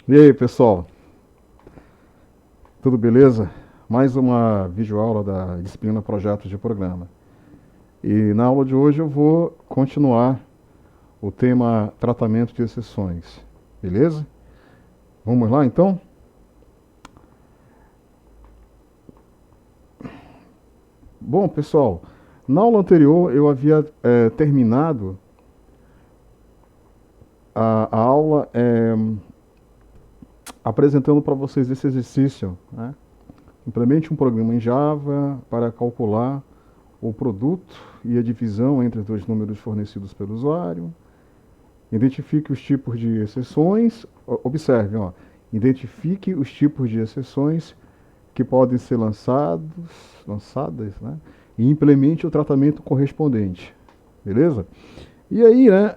E aí, pessoal, tudo beleza? Mais uma videoaula da disciplina Projetos de Programa. E na aula de hoje eu vou continuar o tema tratamento de exceções, beleza? Vamos lá então? Bom, pessoal, na aula anterior eu havia terminado a aula apresentando para vocês esse exercício, né? Implemente um programa em Java para calcular o produto e a divisão entre os dois números fornecidos pelo usuário. Identifique os tipos de exceções. Observe, ó. Identifique os tipos de exceções que podem ser lançadas, né? E implemente o tratamento correspondente. Beleza? E aí, né,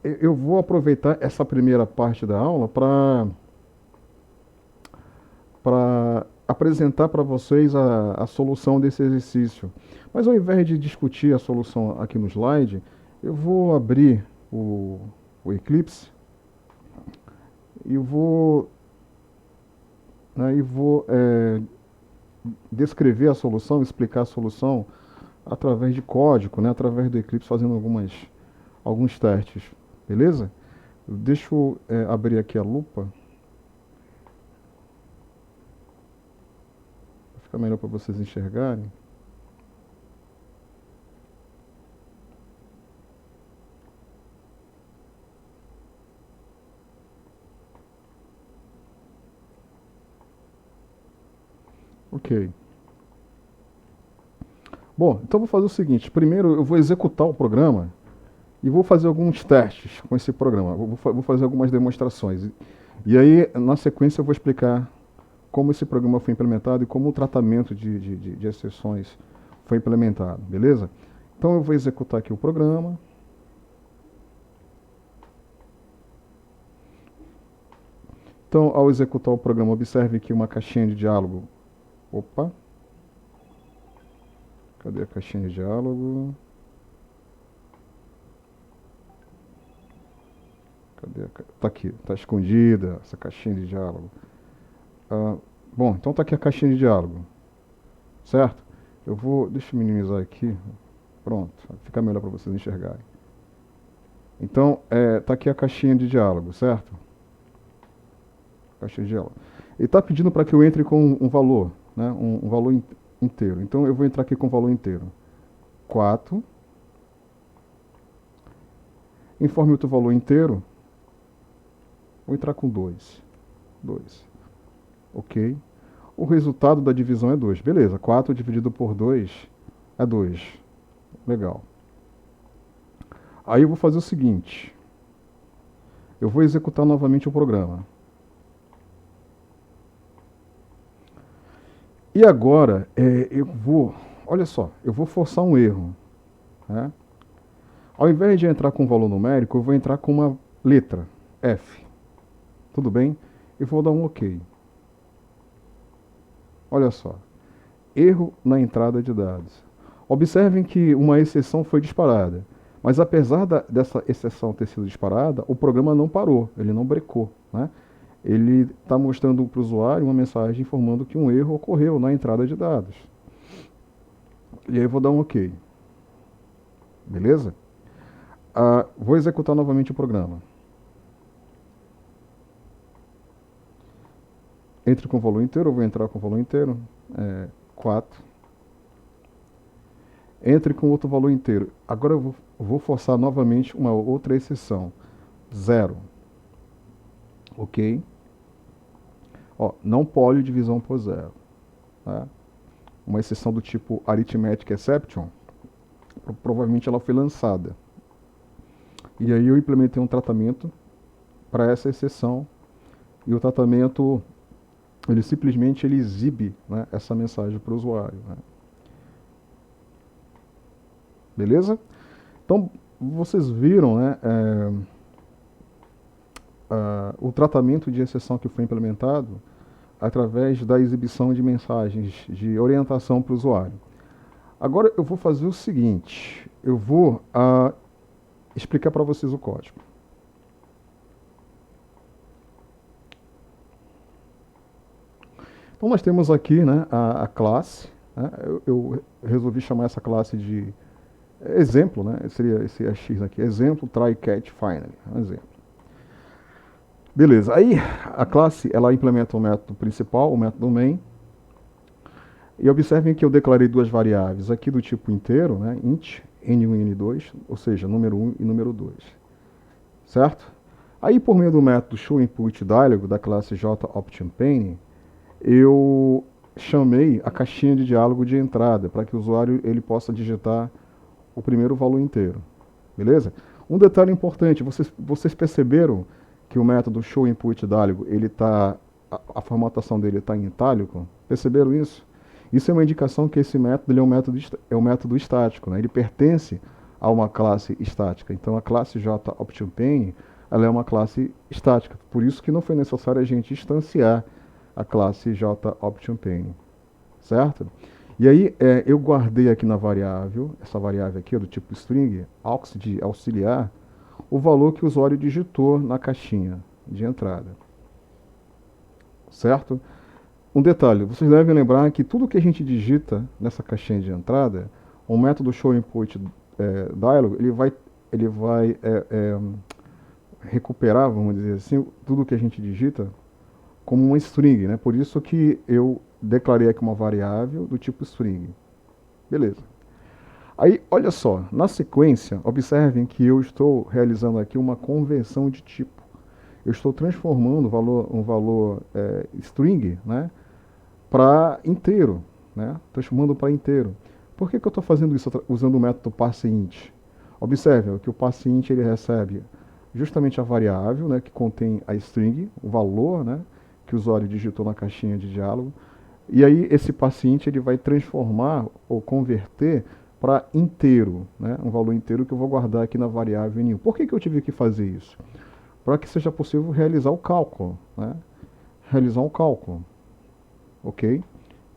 eu vou aproveitar essa primeira parte da aula para apresentar para vocês a solução desse exercício. Mas ao invés de discutir a solução aqui no slide, eu vou abrir o Eclipse e vou descrever a solução, explicar a solução através de código, né, através do Eclipse, fazendo alguns testes. Beleza? Deixa eu abrir aqui a lupa. Fica melhor para vocês enxergarem. Ok. Bom, então vou fazer o seguinte. Primeiro eu vou executar o programa e vou fazer alguns testes com esse programa. Vou fazer algumas demonstrações. E aí, na sequência, eu vou explicar como esse programa foi implementado e como o tratamento de exceções foi implementado. Beleza? Então eu vou executar aqui o programa. Então, ao executar o programa, observe aqui uma caixinha de diálogo. Opa! Cadê a caixinha de diálogo? Cadê? Tá aqui, tá escondida essa caixinha de diálogo. Ah, bom, então tá aqui a caixinha de diálogo, certo? Deixa eu minimizar aqui. Pronto, fica melhor para vocês enxergarem. Então, tá aqui a caixinha de diálogo, certo? Caixinha de diálogo. Ele está pedindo para que eu entre com um valor, né? Um valor inteiro. Então eu vou entrar aqui com o valor inteiro. 4. Informe outro valor inteiro. Vou entrar com 2. 2. Ok. O resultado da divisão é 2. Beleza, 4 dividido por 2 é 2. Legal. Aí eu vou fazer o seguinte. Eu vou executar novamente o programa. E agora, olha só, eu vou forçar um erro. Né? Ao invés de entrar com um valor numérico, eu vou entrar com uma letra, F. Tudo bem? E vou dar um OK. Olha só, erro na entrada de dados. Observem que uma exceção foi disparada, mas apesar dessa exceção ter sido disparada, o programa não parou, ele não brecou, né? Ele está mostrando para o usuário uma mensagem informando que um erro ocorreu na entrada de dados. E aí eu vou dar um OK. Beleza? Vou executar novamente o programa. Entre com o valor inteiro, eu vou entrar com o valor inteiro. 4. Entre com outro valor inteiro. Agora eu vou forçar novamente uma outra exceção. 0. Ok? Ó, não pode divisão por 0. Tá? Uma exceção do tipo Arithmetic Exception, provavelmente ela foi lançada. E aí eu implementei um tratamento para essa exceção. E o tratamento, ele simplesmente exibe, né, essa mensagem para o usuário. Né? Beleza? Então, vocês viram, né, o tratamento de exceção que foi implementado através da exibição de mensagens de orientação para o usuário. Agora eu vou fazer o seguinte, eu vou explicar para vocês o código. Então nós temos aqui, né, a classe, né, eu resolvi chamar essa classe de exemplo, né, seria esse X aqui, exemplo try catch finally, um exemplo. Beleza, aí a classe ela implementa o método principal, o método main, e observem que eu declarei duas variáveis aqui do tipo inteiro, né, int n1 e n2, ou seja, número 1 e número 2, certo? Aí por meio do método showInputDialog da classe jOptionPane, eu chamei a caixinha de diálogo de entrada para que o usuário ele possa digitar o primeiro valor inteiro, beleza? Um detalhe importante, vocês perceberam que o método showInputDialog a formatação dele está em itálico? Perceberam isso? Isso é uma indicação que esse método ele é um método estático, né? Ele pertence a uma classe estática. Então a classe jOptionPane ela é uma classe estática, por isso que não foi necessário a gente instanciar a classe jOptionPane, certo? E aí eu guardei aqui na variável, essa variável aqui do tipo string, aux de auxiliar, o valor que o usuário digitou na caixinha de entrada, certo? Um detalhe, vocês devem lembrar que tudo que a gente digita nessa caixinha de entrada, o método showInputDialog, ele vai recuperar, vamos dizer assim, tudo que a gente digita como uma string, né? Por isso que eu declarei aqui uma variável do tipo string. Beleza. Aí, olha só, na sequência, observem que eu estou realizando aqui uma conversão de tipo. Eu estou transformando um valor string, né, para inteiro, né? Transformando para inteiro. Por que eu estou fazendo isso usando o método parseInt? Observe que o parseInt ele recebe justamente a variável, né, que contém a string, o valor, né, que o usuário digitou na caixinha de diálogo. E aí esse parseInt ele vai transformar ou converter para inteiro, né, um valor inteiro que eu vou guardar aqui na variável n1. Por que eu tive que fazer isso? Para que seja possível realizar o cálculo, né? Realizar um cálculo, ok?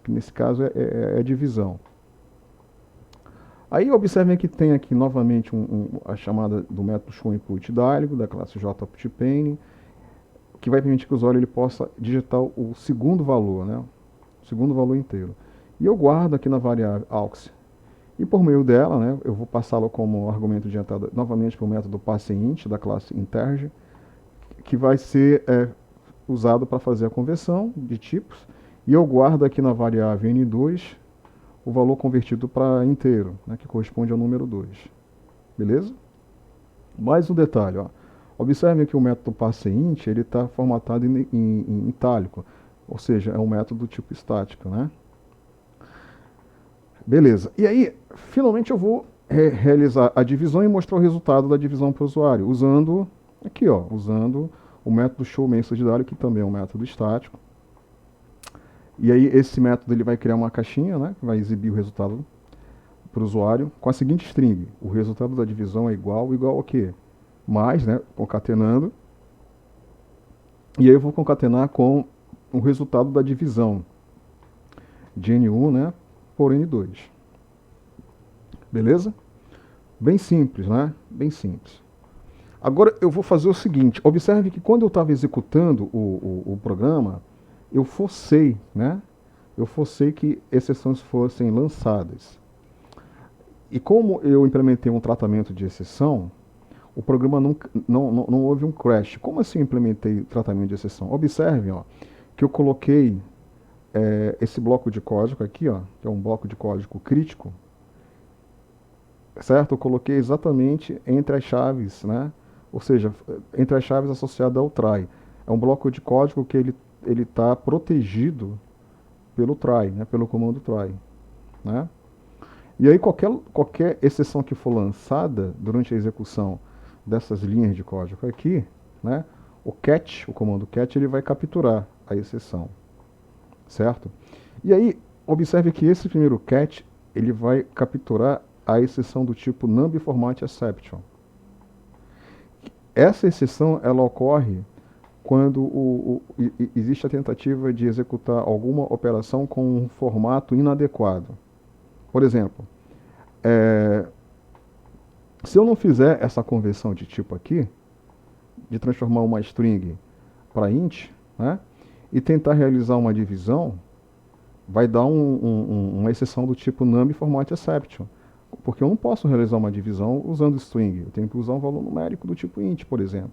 Que nesse caso é divisão. Aí observem que tem aqui novamente a chamada do método showInputDialog da classe jOptionPane, que vai permitir que o usuário ele possa digitar o segundo valor, né? O segundo valor inteiro. E eu guardo aqui na variável aux. E por meio dela, né, eu vou passá-la como argumento de entrada novamente para o método parseInt da classe Integer, que vai ser usado para fazer a conversão de tipos. E eu guardo aqui na variável n2 o valor convertido para inteiro, né, que corresponde ao número 2. Beleza? Mais um detalhe, ó. Observem que o método parseInt ele está formatado em itálico, ou seja, é um método do tipo estático, né? Beleza. E aí, finalmente eu vou realizar a divisão e mostrar o resultado da divisão para o usuário, usando aqui, ó, usando o método showMessageDialog, que também é um método estático. E aí esse método ele vai criar uma caixinha, né, que vai exibir o resultado para o usuário com a seguinte string: o resultado da divisão é igual ao quê? Mais, né, concatenando. E aí eu vou concatenar com o resultado da divisão de n1, né, por n2. Beleza? Bem simples, né? Bem simples. Agora eu vou fazer o seguinte: observe que quando eu estava executando o programa, eu forcei, né? Eu forcei que exceções fossem lançadas. E como eu implementei um tratamento de exceção, o programa não houve um crash. Como assim eu implementei tratamento de exceção? Observem, ó, que eu coloquei esse bloco de código aqui, ó, que é um bloco de código crítico, certo? Eu coloquei exatamente entre as chaves, né? Ou seja, entre as chaves associadas ao try. É um bloco de código que ele está protegido pelo try, né? Pelo comando try, né? E aí qualquer exceção que for lançada durante a execução dessas linhas de código aqui, né? O catch, o comando catch, ele vai capturar a exceção, certo? E aí observe que esse primeiro catch ele vai capturar a exceção do tipo NumBFormatException. Essa exceção ela ocorre quando existe a tentativa de executar alguma operação com um formato inadequado. Por exemplo, se eu não fizer essa conversão de tipo aqui, de transformar uma string para int, né, e tentar realizar uma divisão, vai dar uma exceção do tipo number format exception. Porque eu não posso realizar uma divisão usando string. Eu tenho que usar um valor numérico do tipo int, por exemplo.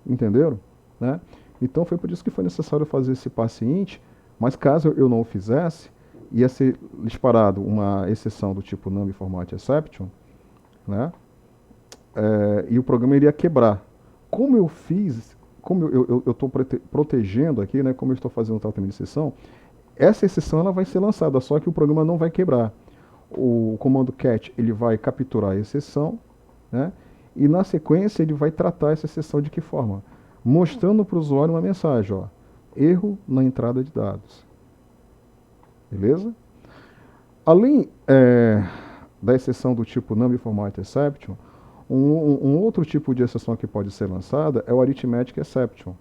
Entenderam? Né? Então foi por isso que foi necessário fazer esse passe int, mas caso eu não o fizesse, ia ser disparado uma exceção do tipo number format exception, né? E o programa iria quebrar. Como eu fiz, como eu estou protegendo aqui, né, como eu estou fazendo o tratamento de exceção, essa exceção ela vai ser lançada, só que o programa não vai quebrar. O comando cat ele vai capturar a exceção, né, e na sequência ele vai tratar essa exceção de que forma? Mostrando para o usuário uma mensagem, ó, erro na entrada de dados. Beleza? Além da exceção do tipo number format exception, um outro tipo de exceção que pode ser lançada é o arithmetic exception.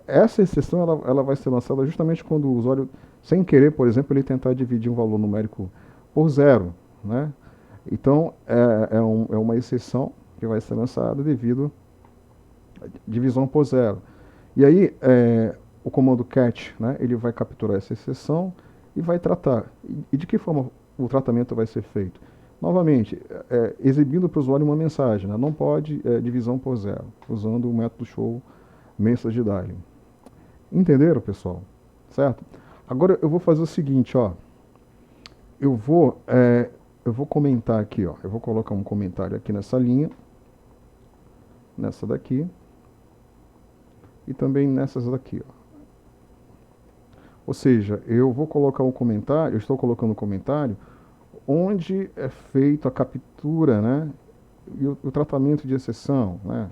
Essa exceção ela vai ser lançada justamente quando o usuário, sem querer, por exemplo, ele tentar dividir um valor numérico por zero, né? Então, é uma exceção que vai ser lançada devido à divisão por zero. E aí, o comando cat, né, ele vai capturar essa exceção e vai tratar. E de que forma o tratamento vai ser feito? Novamente, exibindo para o usuário uma mensagem, né? Não pode divisão por zero, usando o método show message dialing. Entenderam, pessoal? Certo? Agora eu vou fazer o seguinte, ó. Eu vou comentar aqui, ó. Eu vou colocar um comentário aqui nessa linha, nessa daqui e também nessas daqui, ó. Ou seja, eu vou colocar um comentário, eu estou colocando um comentário onde é feita a captura, né, e o tratamento de exceção, né?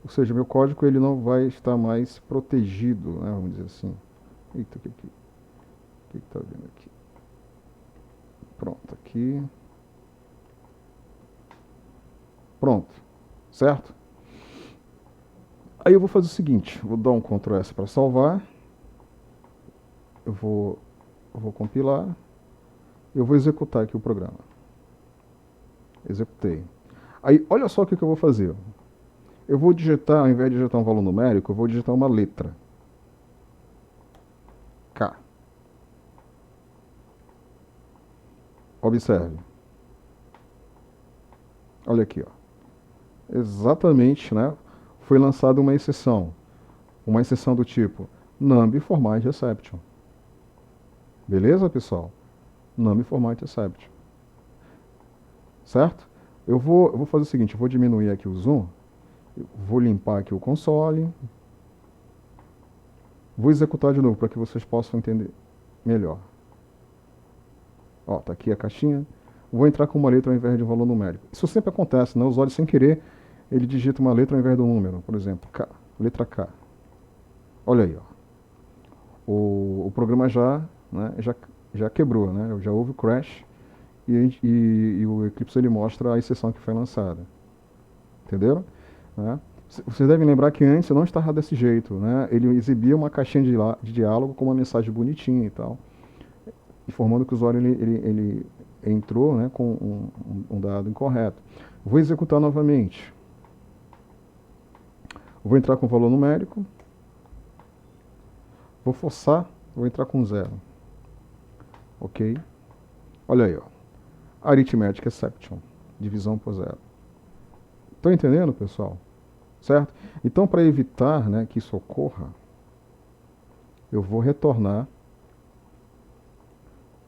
Ou seja, meu código ele não vai estar mais protegido, né, vamos dizer assim. Eita, o que está vendo aqui? Pronto, aqui. Pronto, certo? Aí eu vou fazer o seguinte, vou dar um Ctrl S para salvar. Eu vou compilar. Eu vou executar aqui o programa. Executei. Aí, olha só o que eu vou fazer. Eu vou digitar, ao invés de digitar um valor numérico, eu vou digitar uma letra. K. Observe. Olha aqui, ó. Exatamente, né? Foi lançada uma exceção. Uma exceção do tipo number format exception. Beleza, pessoal? Number format exception. Certo? Eu vou fazer o seguinte, eu vou diminuir aqui o zoom, vou limpar aqui o console, vou executar de novo para que vocês possam entender melhor. Ó, tá aqui a caixinha. Vou entrar com uma letra ao invés de um valor numérico. Isso sempre acontece, né? O usuário, sem querer, ele digita uma letra ao invés do número. Por exemplo, K, letra K. Olha aí, ó. O programa já quebrou, né? Já houve o crash e o Eclipse ele mostra a exceção que foi lançada. Entenderam? Né? Vocês devem lembrar que antes não estava desse jeito, né? Ele exibia uma caixinha de diálogo com uma mensagem bonitinha e tal, informando que o usuário ele entrou, né, com um dado incorreto. Vou executar novamente. Vou entrar com valor numérico. Vou forçar, vou entrar com zero. Ok? Olha aí, ó. Arithmetic exception. Divisão por zero. Estão entendendo, pessoal? Certo? Então, para evitar, né, que isso ocorra, eu vou retornar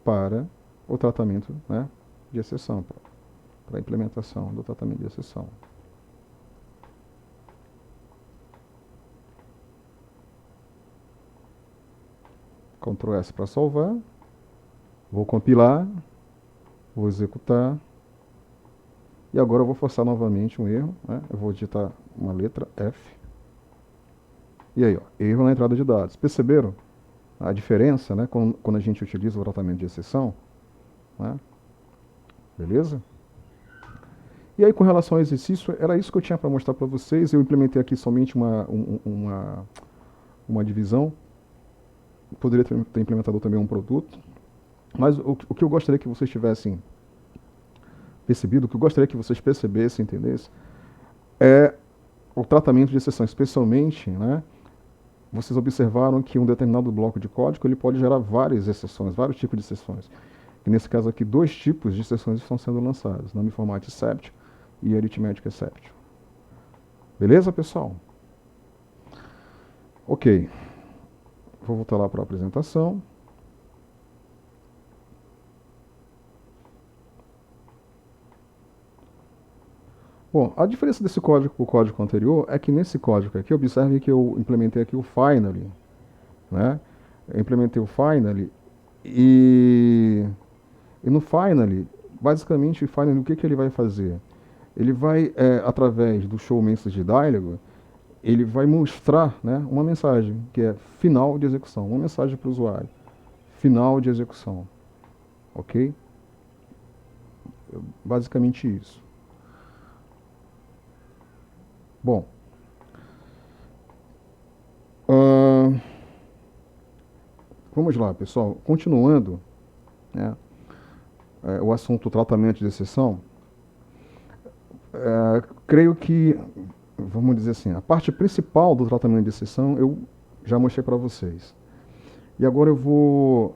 para o tratamento, né, de exceção, para a implementação do tratamento de exceção. Ctrl S para salvar. Vou compilar. Vou executar. E agora eu vou forçar novamente um erro, né? Eu vou digitar uma letra F. E aí, ó, erro na entrada de dados. Perceberam a diferença, né, quando a gente utiliza o tratamento de exceção? Né? Beleza? E aí, com relação ao exercício, era isso que eu tinha para mostrar para vocês. Eu implementei aqui somente uma divisão. Poderia ter implementado também um produto. Mas o que eu gostaria que vocês tivessem percebido, o que eu gostaria que vocês percebessem, entendessem, é o tratamento de exceção, especialmente, né, vocês observaram que um determinado bloco de código ele pode gerar várias exceções, vários tipos de exceções. E nesse caso aqui, 2 tipos de exceções estão sendo lançados, Name Format Exception e Arithmetic Exception. Beleza, pessoal? Ok. Vou voltar lá para a apresentação. Bom, a diferença desse código para o código anterior é que nesse código aqui, observe que eu implementei aqui o finally, né? Eu implementei o finally e no finally, basicamente o finally, o que ele vai fazer? Ele vai, através do show message dialog, ele vai mostrar, né, uma mensagem, que é final de execução, uma mensagem para o usuário, final de execução, ok? Basicamente isso. Bom, vamos lá, pessoal. Continuando, né, o assunto tratamento de exceção, creio que, vamos dizer assim, a parte principal do tratamento de exceção eu já mostrei para vocês. E agora eu vou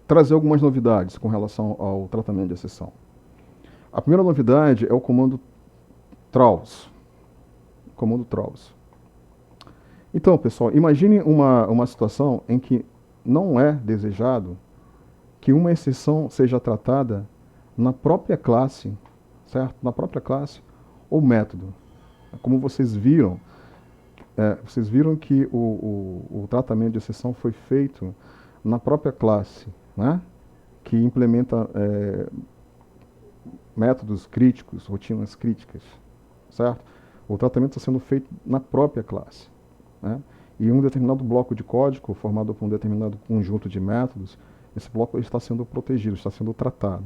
trazer algumas novidades com relação ao tratamento de exceção. A primeira novidade é o comando throws. Comando throws. Então, pessoal, imagine uma situação em que não é desejado que uma exceção seja tratada na própria classe, certo? Na própria classe ou método. Como vocês viram que o tratamento de exceção foi feito na própria classe, né? Que implementa métodos críticos, rotinas críticas, certo? O tratamento está sendo feito na própria classe, né? E um determinado bloco de código, formado por um determinado conjunto de métodos, esse bloco está sendo protegido, está sendo tratado.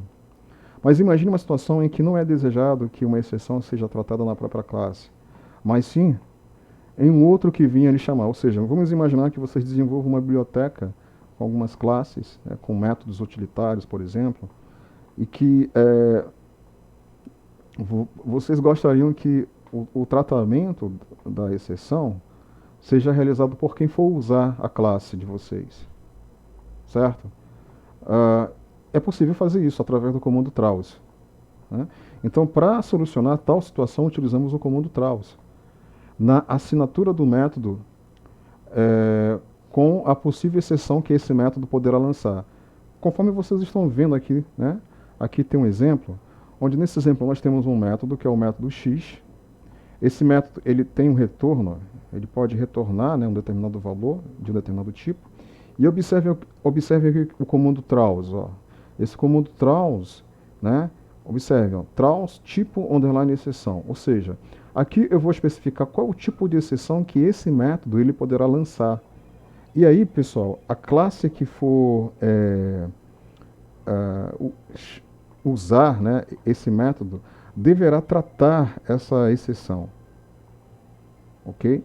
Mas imagine uma situação em que não é desejado que uma exceção seja tratada na própria classe, mas sim em um outro que vinha lhe chamar. Ou seja, vamos imaginar que vocês desenvolvam uma biblioteca com algumas classes, com métodos utilitários, por exemplo, e que vocês gostariam que o tratamento da exceção seja realizado por quem for usar a classe de vocês, certo? É possível fazer isso através do comando throws, né? Então, para solucionar tal situação, utilizamos o comando throws na assinatura do método com a possível exceção que esse método poderá lançar. Conforme vocês estão vendo aqui, né? Aqui tem um exemplo, onde nesse exemplo nós temos um método que é o método x. Esse método ele tem um retorno, ele pode retornar, né, um determinado valor de um determinado tipo. E observe aqui o comando throws. Ó. Esse comando throws, né, observe, ó, throws tipo underline exceção. Ou seja, aqui eu vou especificar qual é o tipo de exceção que esse método ele poderá lançar. E aí, pessoal, a classe que for usar, né, esse método deverá tratar essa exceção. Ok?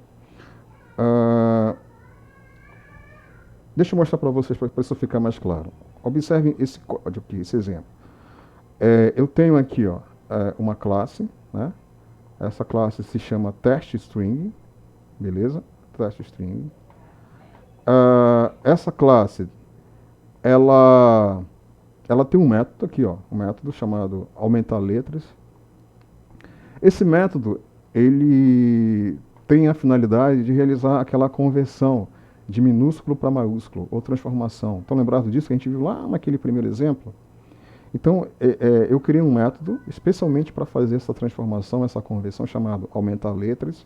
Deixa eu mostrar para vocês, para isso ficar mais claro. Observem esse código aqui, esse exemplo. Eu tenho aqui uma classe, né? Essa classe se chama testString, beleza? TestString. Essa classe, ela tem um método aqui, ó, um método chamado aumentar letras. Esse método, ele tem a finalidade de realizar aquela conversão de minúsculo para maiúsculo, ou transformação. Estão lembrados disso que a gente viu lá naquele primeiro exemplo? Então, eu criei um método especialmente para fazer essa transformação, essa conversão, chamado aumentar letras,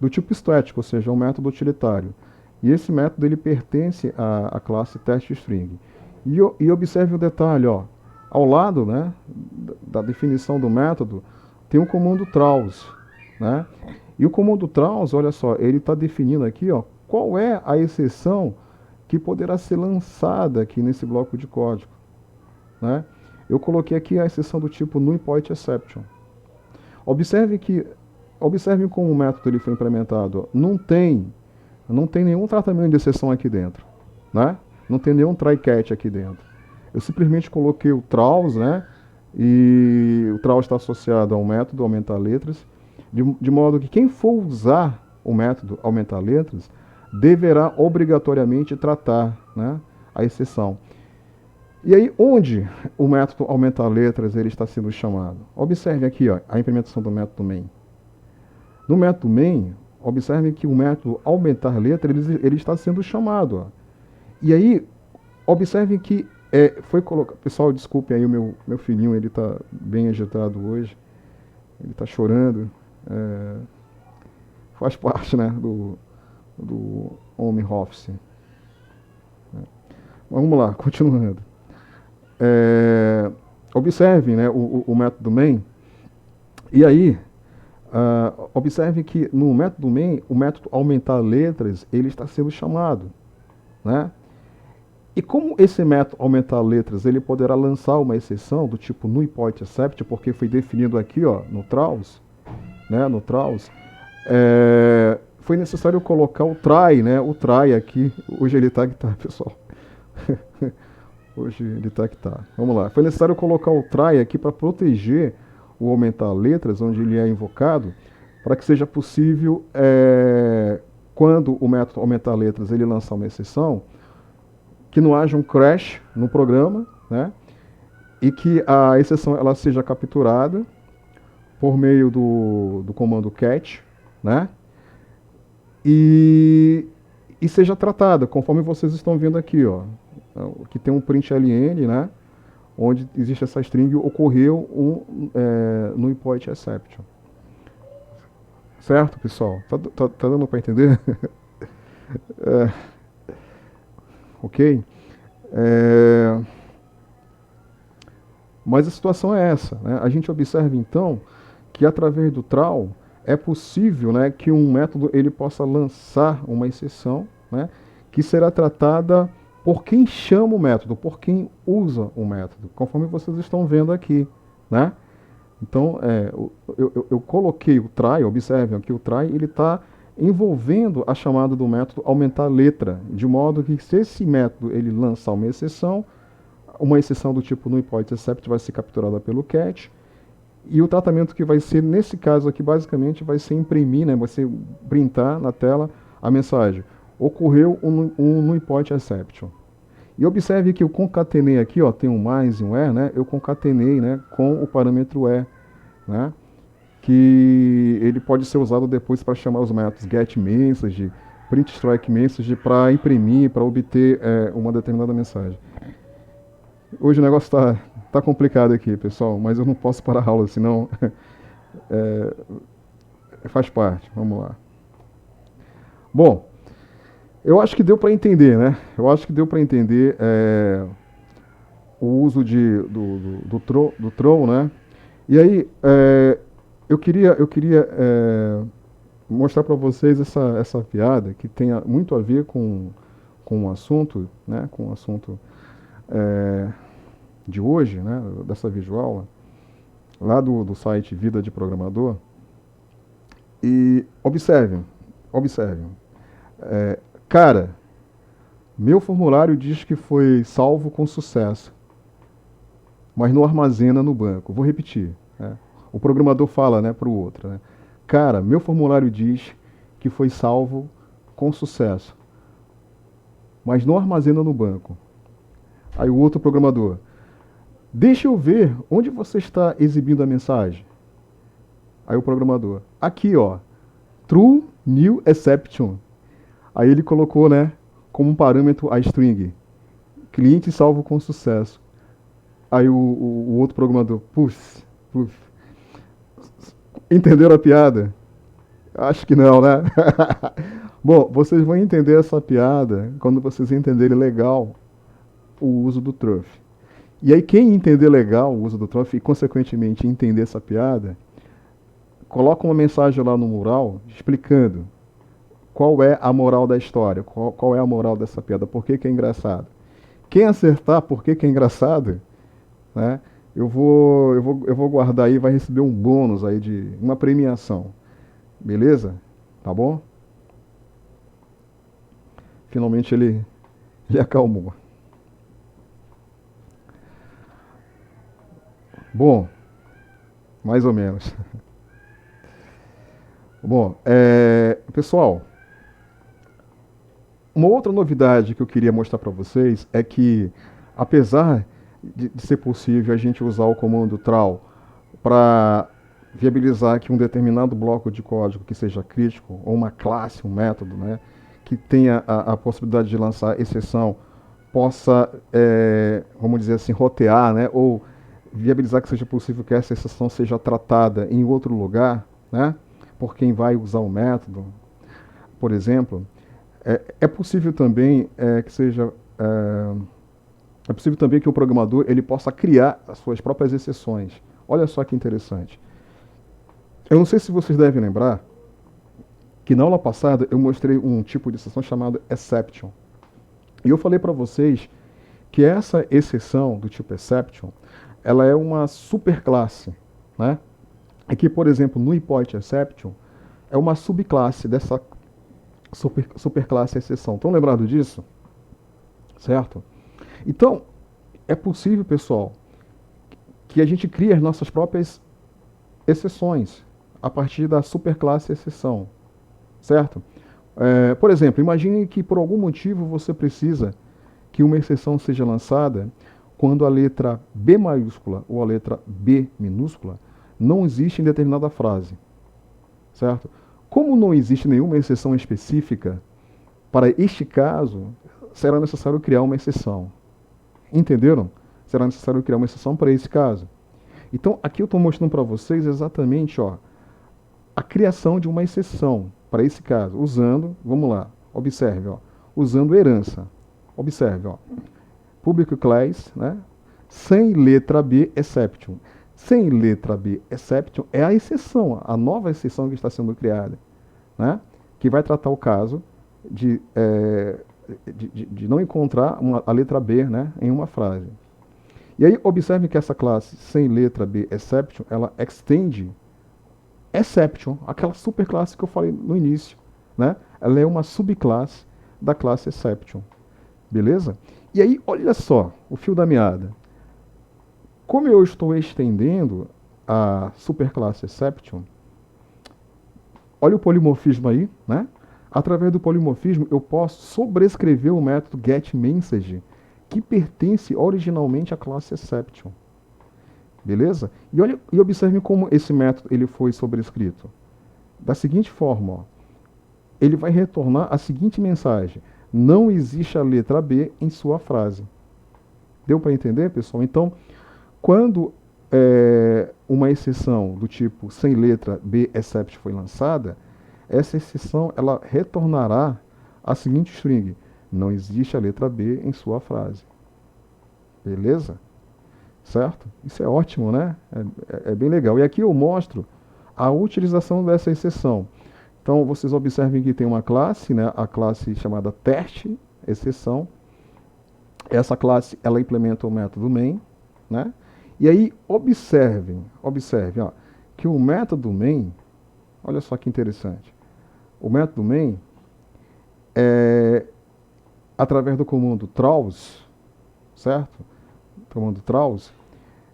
do tipo static, ou seja, um método utilitário. E esse método ele pertence à classe testString. E observe o detalhe, ó, ao lado, né, da definição do método, tem o comando throws, né? E o comando throws, olha só, ele está definindo aqui, ó, qual é a exceção que poderá ser lançada aqui nesse bloco de código, né? Eu coloquei aqui a exceção do tipo NumPointException. Observe como o método ele foi implementado. Não tem nenhum tratamento de exceção aqui dentro, né? Não tem nenhum try-catch aqui dentro. Eu simplesmente coloquei o throws, né? E o throws está associado ao método aumentar letras. De modo que quem for usar o método aumentar letras deverá obrigatoriamente tratar, né, a exceção. E aí, onde o método aumentar letras ele está sendo chamado? Observe aqui, ó, a implementação do método main. No método main, observe que o método aumentar letras ele está sendo chamado. Ó. E aí, observe que foi colocado... Pessoal, desculpem aí, o meu filhinho ele está bem agitado hoje. Ele está chorando. Faz parte, né, do home office. Vamos lá, continuando. Observem, né, o método main. E aí, observe que no método main, o método aumentar letras, ele está sendo chamado, né? E como esse método aumentar letras, ele poderá lançar uma exceção do tipo NullPoint Except, porque foi definido aqui, ó, no Traus, né, no Traus, foi necessário colocar o try, né, o try aqui. Hoje ele tá que tá, pessoal. Hoje ele tá que tá. Vamos lá. Foi necessário colocar o try aqui para proteger o aumentar letras, onde ele é invocado, para que seja possível, quando o método aumentar letras ele lançar uma exceção, que não haja um crash no programa, né? E que a exceção ela seja capturada por meio do comando catch, né? E seja tratada, conforme vocês estão vendo aqui, ó, que tem um print ln, né? Onde existe essa string, ocorreu um NullPoint Exception. Certo, pessoal? Tá dando para entender? Ok? Mas a situação é essa, né? A gente observa então que através do trawl é possível, né, que um método ele possa lançar uma exceção, né, que será tratada por quem chama o método, por quem usa o método, conforme vocês estão vendo aqui, né? Então, eu coloquei o try, observem aqui o try, ele está envolvendo a chamada do método aumentar letra, de modo que se esse método ele lançar uma exceção do tipo NullPoint Except vai ser capturada pelo catch, e o tratamento que vai ser, nesse caso aqui, basicamente, vai ser imprimir, né, vai ser printar na tela a mensagem. Ocorreu um NullPoint Exception. E observe que eu concatenei aqui, ó, tem um mais e um né, eu concatenei, né, com o parâmetro né, que ele pode ser usado depois para chamar os métodos getMessage, printStrikeMessage, para imprimir, para obter uma determinada mensagem. Hoje o negócio tá complicado aqui, pessoal, mas eu não posso parar a aula, senão faz parte. Vamos lá. Bom, eu acho que deu para entender, né? Eu acho que deu para entender o uso do throw, né? E aí, eu queria mostrar para vocês essa piada que tem muito a ver com o assunto, né? Com o assunto de hoje, né, dessa videoaula, lá do site Vida de Programador. E observem. Cara, meu formulário diz que foi salvo com sucesso, mas não armazena no banco. Vou repetir. Né? O programador fala, né, para o outro. Né? Cara, meu formulário diz que foi salvo com sucesso, mas não armazena no banco. Aí o outro programador: deixa eu ver onde você está exibindo a mensagem. Aí o programador: aqui, ó, true new exception. Aí ele colocou, né, como um parâmetro a string, cliente salvo com sucesso. Aí o outro programador: puf. Entenderam a piada? Acho que não, né? Bom, vocês vão entender essa piada quando vocês entenderem legal o uso do truth. E aí quem entender legal o uso do truth e consequentemente entender essa piada, coloca uma mensagem lá no mural explicando qual é a moral da história, qual é a moral dessa piada, por que é engraçado. Quem acertar por que é engraçado, né, eu vou guardar aí, vai receber um bônus aí de uma premiação. Beleza? Tá bom? Finalmente ele acalmou. Bom, mais ou menos. Bom, pessoal, uma outra novidade que eu queria mostrar para vocês é que, apesar de ser possível a gente usar o comando trawl para viabilizar que um determinado bloco de código que seja crítico, ou uma classe, um método, né, que tenha a possibilidade de lançar exceção, possa, vamos dizer assim, rotear, né, ou viabilizar que seja possível que essa exceção seja tratada em outro lugar, né, por quem vai usar o método, por exemplo. É possível também que seja é possível também que o programador ele possa criar as suas próprias exceções. Olha só que interessante. Eu não sei se vocês devem lembrar que na aula passada eu mostrei um tipo de exceção chamado exception. E eu falei para vocês que essa exceção do tipo exception, ela é uma superclasse, né? Aqui, por exemplo, no import exception, é uma subclasse dessa superclasse exceção. Estão lembrados disso? Certo? Então, é possível, pessoal, que a gente crie as nossas próprias exceções a partir da superclasse exceção, certo? Por exemplo, imagine que por algum motivo você precisa que uma exceção seja lançada quando a letra B maiúscula ou a letra B minúscula não existe em determinada frase, certo? Como não existe nenhuma exceção específica para este caso, será necessário criar uma exceção. Entenderam? Será necessário criar uma exceção para esse caso. Então, aqui eu estou mostrando para vocês exatamente a criação de uma exceção para esse caso, usando, vamos lá, observe, usando herança. Observe, public class, né, sem letra B exception. Sem letra B exception é a exceção, a nova exceção que está sendo criada, né, que vai tratar o caso de não encontrar a letra B, né, em uma frase. E aí, observe que essa classe sem letra B exception, ela extende exception, aquela superclasse que eu falei no início, né? Ela é uma subclasse da classe exception, beleza? E aí, olha só, o fio da meada. Como eu estou estendendo a superclasse exception, olha o polimorfismo aí, né? Através do polimorfismo, eu posso sobrescrever o método getMessage, que pertence originalmente à classe exception. Beleza? E observe como esse método ele foi sobrescrito. Da seguinte forma, ele vai retornar a seguinte mensagem: não existe a letra B em sua frase. Deu para entender, pessoal? Então, quando uma exceção do tipo sem letra B except foi lançada, essa exceção ela retornará a seguinte string: não existe a letra B em sua frase. Beleza? Certo? Isso é ótimo, né? É bem legal. E aqui eu mostro a utilização dessa exceção. Então, vocês observem que tem uma classe, né? A classe chamada teste, exceção. Essa classe, ela implementa o método main, né? E aí, observem, que o método main, olha só que interessante. O método main, através do comando throws, certo? Comando throws,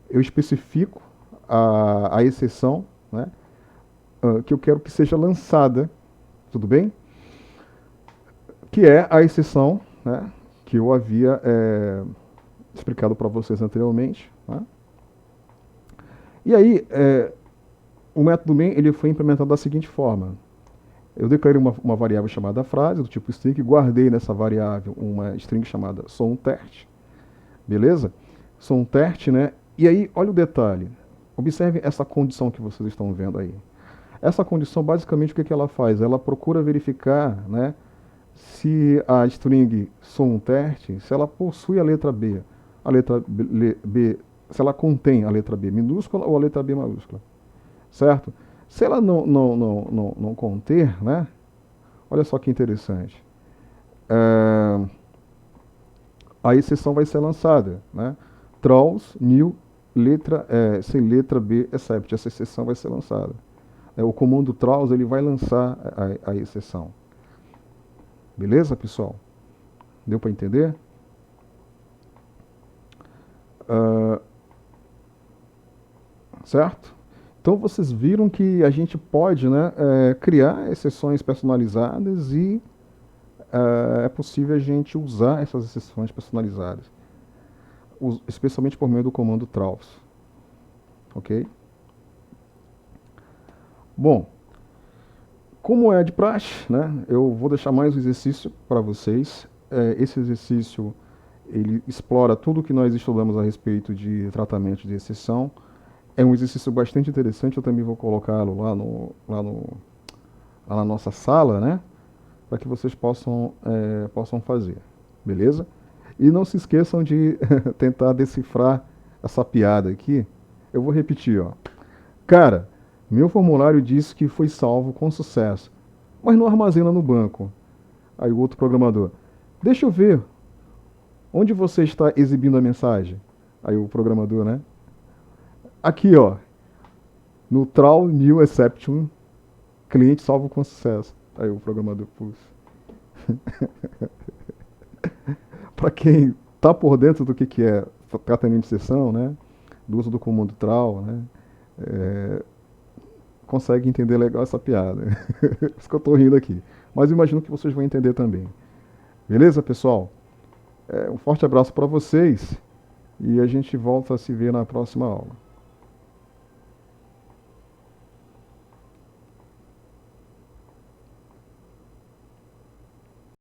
eu especifico a exceção, né, que eu quero que seja lançada, tudo bem? Que é a exceção, né, que eu havia explicado para vocês anteriormente. Né? E aí, o método main ele foi implementado da seguinte forma. Eu declarei uma variável chamada frase, do tipo string, guardei nessa variável uma string chamada somTest, beleza? SomTest, né? E aí, olha o detalhe. Observe essa condição que vocês estão vendo aí. Essa condição, basicamente, o que ela faz? Ela procura verificar, né, se a string somTest, se ela possui a letra B. A letra B, se ela contém a letra B minúscula ou a letra B maiúscula. Certo? Se ela não conter, né, olha só que interessante. A exceção vai ser lançada, né? Throws new sem letra B except. Essa exceção vai ser lançada. O comando throws ele vai lançar a exceção. Beleza, pessoal? Deu para entender? Certo? Então vocês viram que a gente pode, né, criar exceções personalizadas e é possível a gente usar essas exceções personalizadas, especialmente por meio do comando traws, ok? Bom, como é de praxe, né, eu vou deixar mais um exercício para vocês. Esse exercício ele explora tudo o que nós estudamos a respeito de tratamento de exceção. É um exercício bastante interessante, eu também vou colocá-lo lá na nossa sala, né? Para que vocês possam fazer, beleza? E não se esqueçam de tentar decifrar essa piada aqui. Eu vou repetir, ó. Cara, meu formulário diz que foi salvo com sucesso, mas não armazena no banco. Aí o outro programador, deixa eu ver, onde você está exibindo a mensagem? Aí o programador, né? Aqui, ó, no Trawl New Exception, cliente salvo com sucesso. Aí o programador, pus. Para quem está por dentro do que é tratamento de sessão, né, do uso do comando trawl, né, consegue entender legal essa piada. Por isso que eu estou rindo aqui. Mas imagino que vocês vão entender também. Beleza, pessoal? Um forte abraço para vocês e a gente volta a se ver na próxima aula.